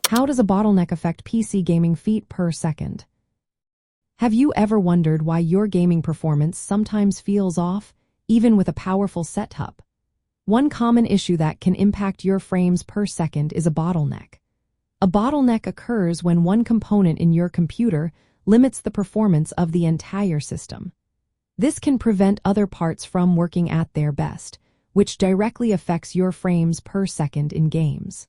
How does a bottleneck affect PC gaming feet per second? Have you ever wondered why your gaming performance sometimes feels off, even with a powerful setup? One common issue that can impact your frames per second is a bottleneck. A bottleneck occurs when one component in your computer limits the performance of the entire system. This can prevent other parts from working at their best, which directly affects your frames per second in games.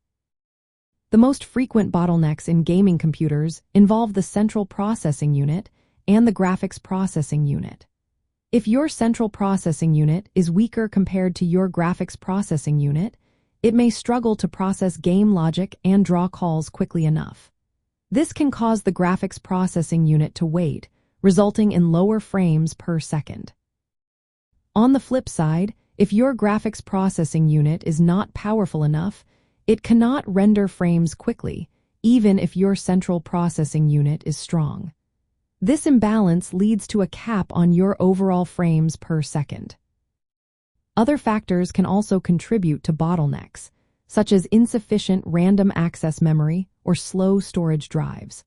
The most frequent bottlenecks in gaming computers involve the central processing unit and the graphics processing unit. If your central processing unit is weaker compared to your graphics processing unit, it may struggle to process game logic and draw calls quickly enough. This can cause the graphics processing unit to wait, resulting in lower frames per second. On the flip side, if your graphics processing unit is not powerful enough, it cannot render frames quickly, even if your central processing unit is strong. This imbalance leads to a cap on your overall frames per second. Other factors can also contribute to bottlenecks, such as insufficient random access memory or slow storage drives.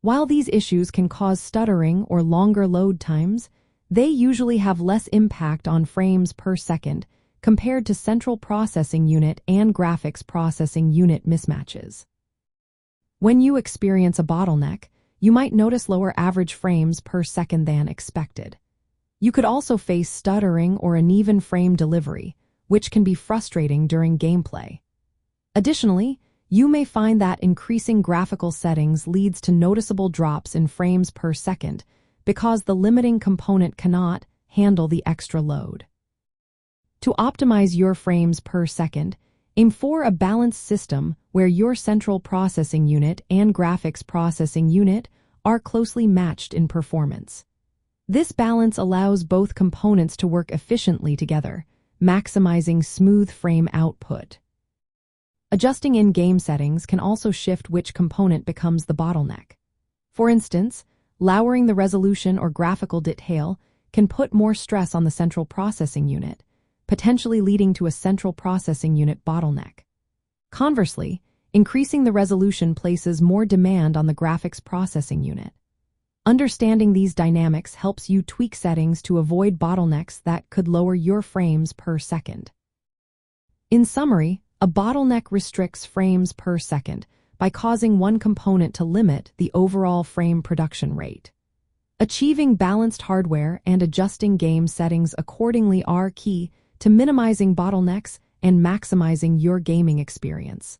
While these issues can cause stuttering or longer load times, they usually have less impact on frames per second compared to central processing unit and graphics processing unit mismatches. When you experience a bottleneck, you might notice lower average frames per second than expected. You could also face stuttering or uneven frame delivery, which can be frustrating during gameplay. Additionally, you may find that increasing graphical settings leads to noticeable drops in frames per second because the limiting component cannot handle the extra load. To optimize your frames per second, aim for a balanced system where your central processing unit and graphics processing unit are closely matched in performance. This balance allows both components to work efficiently together, maximizing smooth frame output. Adjusting in-game settings can also shift which component becomes the bottleneck. For instance, lowering the resolution or graphical detail can put more stress on the central processing unit, potentially leading to a central processing unit bottleneck. Conversely, increasing the resolution places more demand on the graphics processing unit. Understanding these dynamics helps you tweak settings to avoid bottlenecks that could lower your frames per second. In summary, a bottleneck restricts frames per second by causing one component to limit the overall frame production rate. Achieving balanced hardware and adjusting game settings accordingly are key to minimizing bottlenecks and maximizing your gaming experience.